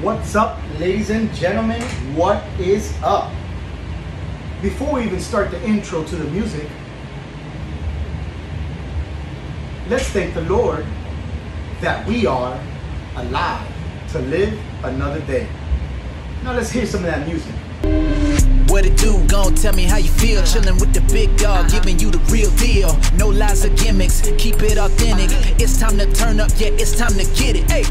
What's up, ladies and gentlemen? What is up? Before we even start the intro to the music, let's thank the Lord that we are alive to live another day. Now let's hear some of that music. What it do? Gon' tell me how you feel. Chillin' with the big dog, giving you the real deal. No lies or gimmicks, keep it authentic. It's time to turn up, yeah, it's time to get it. Hey.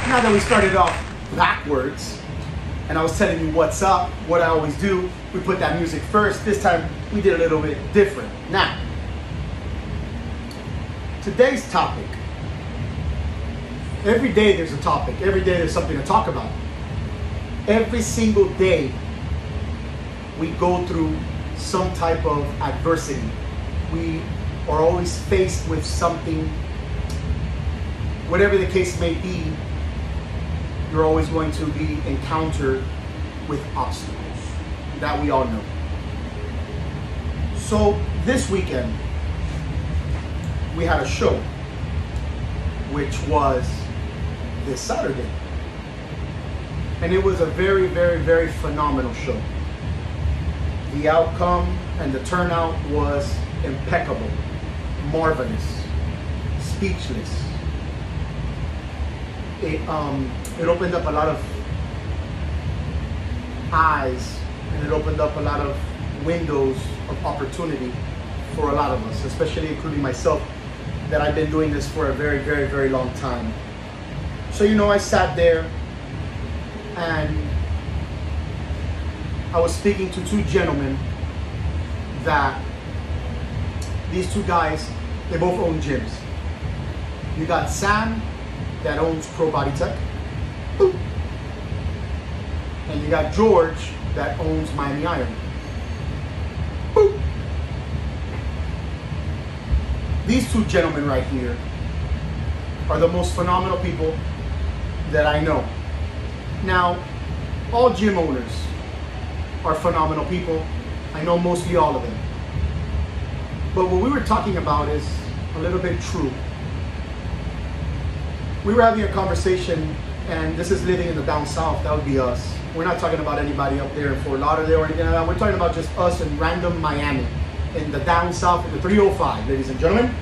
Now that we started off backwards, and I was telling you what's up, what I always do, we put that music first. This time we did a little bit different. Now, today's topic. Every day there's a topic. Every day there's something to talk about. Every single day we go through some type of adversity. We are always faced with something, whatever the case may be, you're always going to be encountered with obstacles. That we all know. So this weekend, we had a show, which was this Saturday. And it was a very, very, very phenomenal show. The outcome and the turnout was impeccable, marvelous, speechless. It opened up a lot of eyes, and it opened up a lot of windows of opportunity for a lot of us, especially including myself, that I've been doing this for a very, very, very long time. So, I sat there and I was speaking to two gentlemen that these two guys, they both own gyms. You got Sam, that owns Pro Body Tech. And you got George, that owns Miami Iron. These two gentlemen right here are the most phenomenal people that I know. Now, all gym owners are phenomenal people. I know mostly all of them. But what we were talking about is a little bit true. We were having a conversation, and this is living in the down south. That would be us. We're not talking about anybody up there in Fort Lauderdale or anything like that. We're talking about just us in random Miami, in the down south, in the 305, ladies and gentlemen.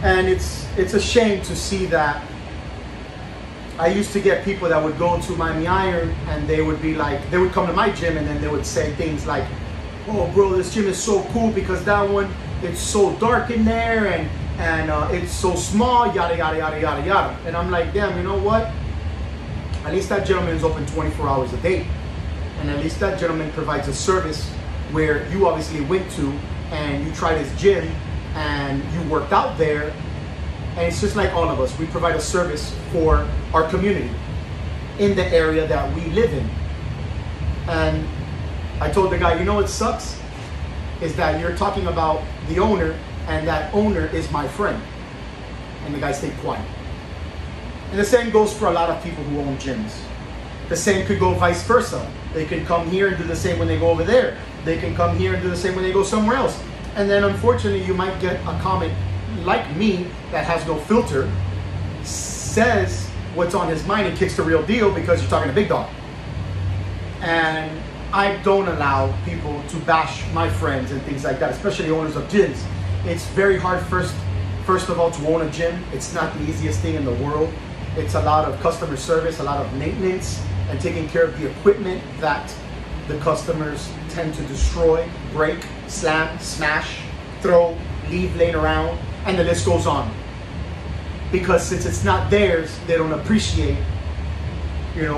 And it's a shame to see that. I used to get people that would go to Miami Iron, and they would be like, they would come to my gym, and then they would say things like, "Oh, bro, this gym is so cool because that one, it's so dark in there, and it's so small, yada, yada, yada, yada, yada." And I'm like, damn, you know what? At least that gentleman is open 24 hours a day. And at least that gentleman provides a service where you obviously went to and you tried his gym and you worked out there. And it's just like all of us. We provide a service for our community in the area that we live in. And I told the guy, you know what sucks? Is that you're talking about the owner, and that owner is my friend. And the guy stayed quiet. And the same goes for a lot of people who own gyms. The same could go vice versa. They can come here and do the same when they go over there. They can come here and do the same when they go somewhere else. And then unfortunately you might get a comment like me that has no filter, says what's on his mind and kicks the real deal because you're talking to big dog. And I don't allow people to bash my friends and things like that, especially owners of gyms. It's very hard, first of all, to own a gym. It's not the easiest thing in the world. It's a lot of customer service, a lot of maintenance, and taking care of the equipment that the customers tend to destroy, break, slam, smash, throw, leave laying around, and the list goes on. Because since it's not theirs, they don't appreciate,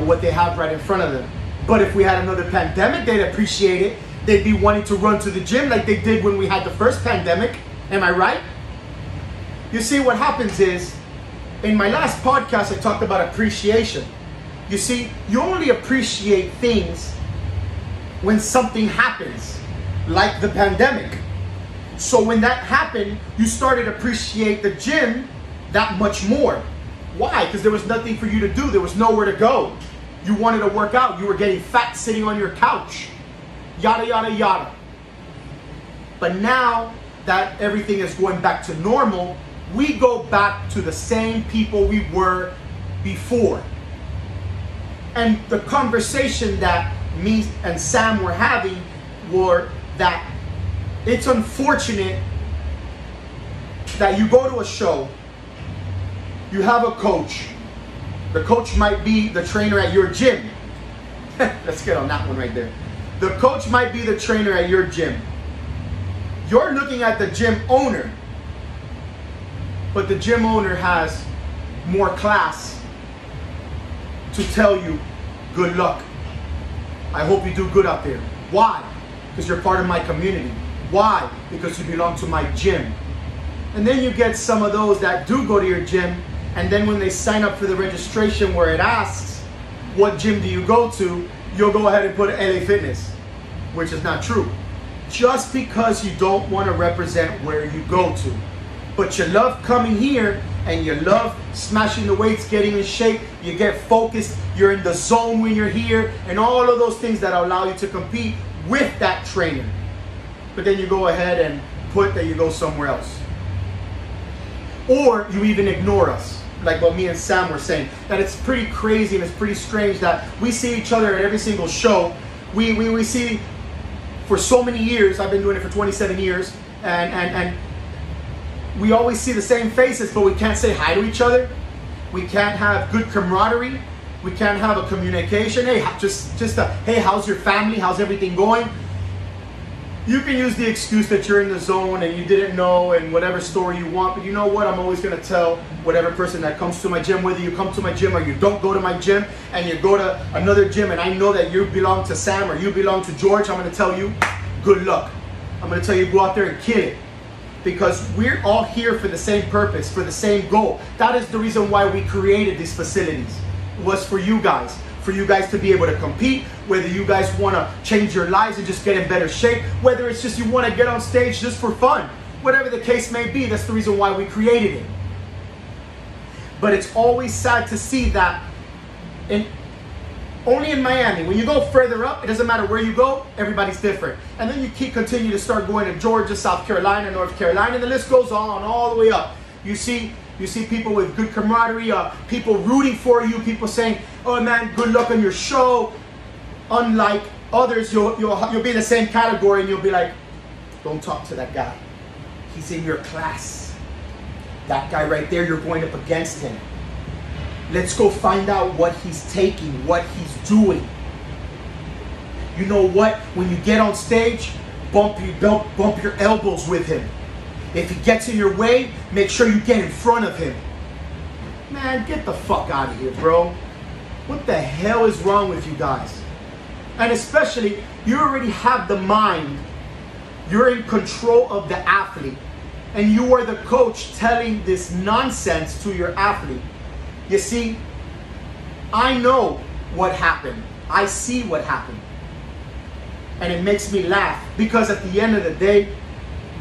what they have right in front of them. But if we had another pandemic, they'd appreciate it. They'd be wanting to run to the gym like they did when we had the first pandemic. Am I right? You see, what happens is, in my last podcast, I talked about appreciation. You see, you only appreciate things when something happens, like the pandemic. So when that happened, you started to appreciate the gym that much more. Why? Because there was nothing for you to do. There was nowhere to go. You wanted to work out. You were getting fat sitting on your couch. Yada, yada, yada. But now that everything is going back to normal, we go back to the same people we were before. And the conversation that me and Sam were having were that it's unfortunate that you go to a show, you have a coach, the coach might be the trainer at your gym. Let's get on that one right there. The coach might be the trainer at your gym. You're looking at the gym owner, but the gym owner has more class to tell you, good luck. I hope you do good out there. Why? Because you're part of my community. Why? Because you belong to my gym. And then you get some of those that do go to your gym, and then when they sign up for the registration where it asks, what gym do you go to? You'll go ahead and put LA Fitness, which is not true. Just because you don't want to represent where you go to. But you love coming here, and you love smashing the weights, getting in shape, you get focused, you're in the zone when you're here, and all of those things that allow you to compete with that trainer. But then you go ahead and put that you go somewhere else. Or you even ignore us, like what me and Sam were saying, that it's pretty crazy and it's pretty strange that we see each other at every single show. We see, for so many years, I've been doing it for 27 years, and we always see the same faces, but we can't say hi to each other. We can't have good camaraderie. We can't have a communication. Hey, hey, how's your family? How's everything going? You can use the excuse that you're in the zone and you didn't know and whatever story you want, but you know what? I'm always going to tell whatever person that comes to my gym, whether you come to my gym or you don't go to my gym and you go to another gym and I know that you belong to Sam or you belong to George, I'm going to tell you, good luck. I'm going to tell you, go out there and kill it. Because we're all here for the same purpose, for the same goal. That is the reason why we created these facilities. It was for you guys to be able to compete, whether you guys want to change your lives and just get in better shape, whether it's just you want to get on stage just for fun, whatever the case may be, that's the reason why we created it. But it's always sad to see that only in Miami, when you go further up, it doesn't matter where you go, everybody's different. And then you continue to start going to Georgia, South Carolina, North Carolina, and the list goes on all the way up. You see people with good camaraderie, people rooting for you, people saying, oh man, good luck on your show. Unlike others, you'll be in the same category and you'll be like, don't talk to that guy. He's in your class. That guy right there, you're going up against him. Let's go find out what he's taking, what he's doing. You know what? When you get on stage, bump your elbows with him. If he gets in your way, make sure you get in front of him. Man, get the fuck out of here, bro. What the hell is wrong with you guys? And especially, you already have the mind. You're in control of the athlete. And you are the coach telling this nonsense to your athlete. You see, I know what happened. I see what happened. And it makes me laugh because at the end of the day,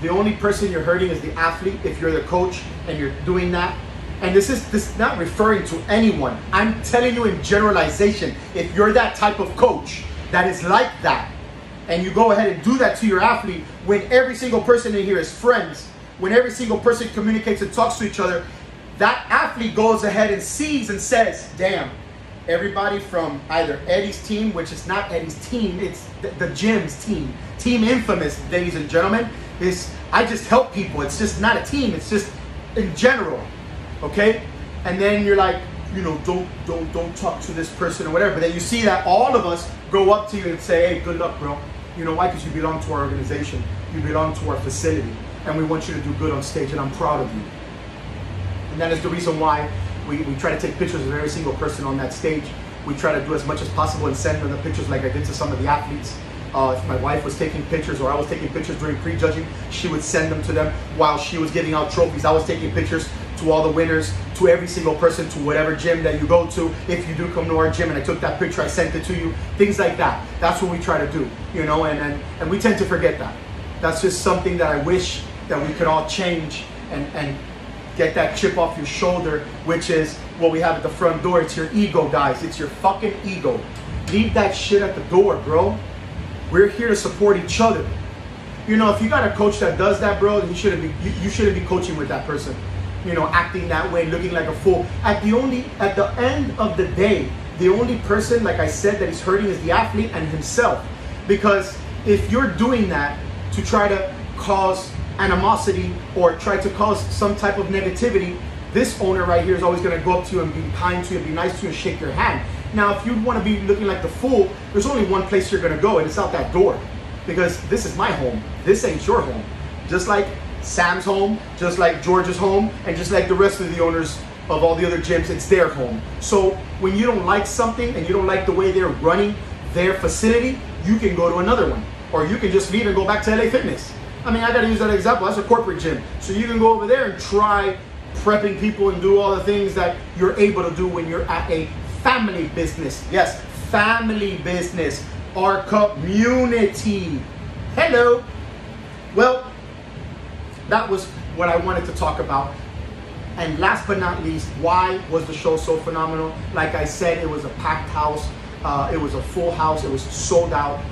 the only person you're hurting is the athlete if you're the coach and you're doing that. And this is not referring to anyone. I'm telling you in generalization, if you're that type of coach that is like that, and you go ahead and do that to your athlete when every single person in here is friends, when every single person communicates and talks to each other, that athlete goes ahead and sees and says, damn, everybody from either Eddie's team, which is not Eddie's team, it's the gym's team. Team Infamous, ladies and gentlemen, I just help people. It's just not a team, it's just in general, okay? And then you're like, you know, don't talk to this person or whatever. But then you see that all of us go up to you and say, hey, good luck, bro. You know why? Because you belong to our organization. You belong to our facility. And we want you to do good on stage, and I'm proud of you. And that is the reason why we try to take pictures of every single person on that stage. We try to do as much as possible and send them the pictures like I did to some of the athletes. If my wife was taking pictures or I was taking pictures during pre-judging, she would send them to them while she was giving out trophies. I was taking pictures to all the winners, to every single person, to whatever gym that you go to. If you do come to our gym and I took that picture, I sent it to you. Things like that. That's what we try to do, you know, and we tend to forget that. That's just something that I wish that we could all change and get that chip off your shoulder, which is what we have at the front door. It's your ego, guys. It's your fucking ego. Leave that shit at the door, bro. We're here to support each other. You know, if you got a coach that does that, bro, you shouldn't be coaching with that person. you know, acting that way, looking like a fool. At the end of the day, the only person, like I said, that is hurting is the athlete and himself. Because if you're doing that to try to cause animosity or try to cause some type of negativity, this owner right here is always going to go up to you and be kind to you and be nice to you and shake your hand. Now, if you want to be looking like the fool, there's only one place you're going to go, and it's out that door. Because this is my home. This ain't your home. Just like Sam's home, just like George's home, and just like the rest of the owners of all the other gyms, it's their home. So when you don't like something and you don't like the way they're running their facility, you can go to another one. Or you can just leave and go back to LA Fitness. I mean, I gotta use that example. That's a corporate gym. So you can go over there and try prepping people and do all the things that you're able to do when you're at a family business. Yes, family business. Our community. Hello. Well, that was what I wanted to talk about. And last but not least, why was the show so phenomenal? Like I said, it was a packed house. It was a full house. It was sold out.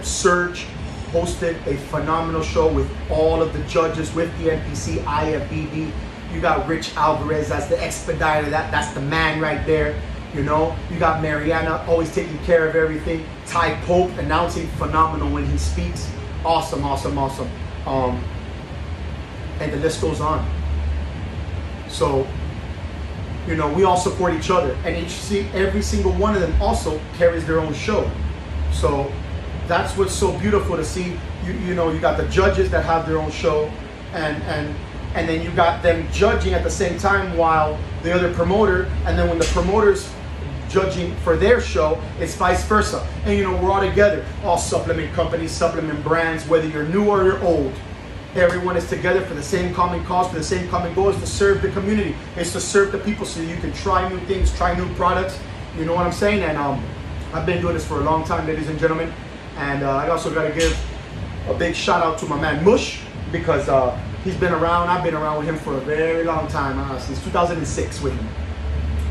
Serge hosted a phenomenal show with all of the judges, with the NPC, IFBB. You got Rich Alvarez, that's the expediter, that's the man right there. You know, you got Mariana always taking care of everything. Ty Pope announcing, phenomenal when he speaks. Awesome, awesome, awesome. And the list goes on. So, you know, we all support each other, and every single one of them also carries their own show. So that's what's so beautiful to see. You know, you got the judges that have their own show, and then you got them judging at the same time while the other promoter, and then when the promoter's judging for their show, it's vice versa. And you know, we're all together, all supplement companies, supplement brands, whether you're new or you're old. Everyone is together for the same common cause, for the same common goal, is to serve the community. It's to serve the people so you can try new things, try new products. You know what I'm saying? And I've been doing this for a long time, ladies and gentlemen. And I also got to give a big shout out to my man Mush, because he's been around. I've been around with him for a very long time, since 2006 with him.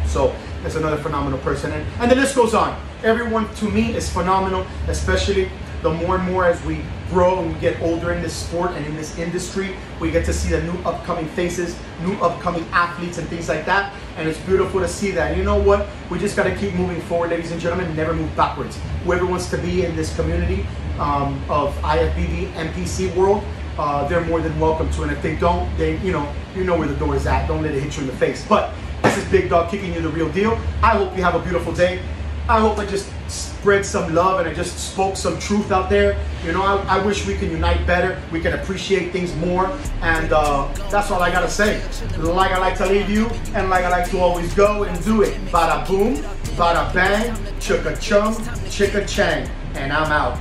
So that's another phenomenal person. And the list goes on. Everyone to me is phenomenal, especially the more and more as we grow and we get older in this sport and in this industry, we get to see the new upcoming faces, new upcoming athletes and things like that. And it's beautiful to see that. And you know what? We just got to keep moving forward, ladies and gentlemen, never move backwards. Whoever wants to be in this community of IFBB, NPC world, they're more than welcome to. And if they don't, then you know where the door is at. Don't let it hit you in the face. But this is Big Dog kicking you the real deal. I hope you have a beautiful day. I hope I just spread some love and I just spoke some truth out there. You know, I wish we can unite better. We can appreciate things more. And that's all I gotta say. Like I like to leave you, and like I like to always go and do it. Bada boom, bada bang, chicka chum, chicka chang. And I'm out.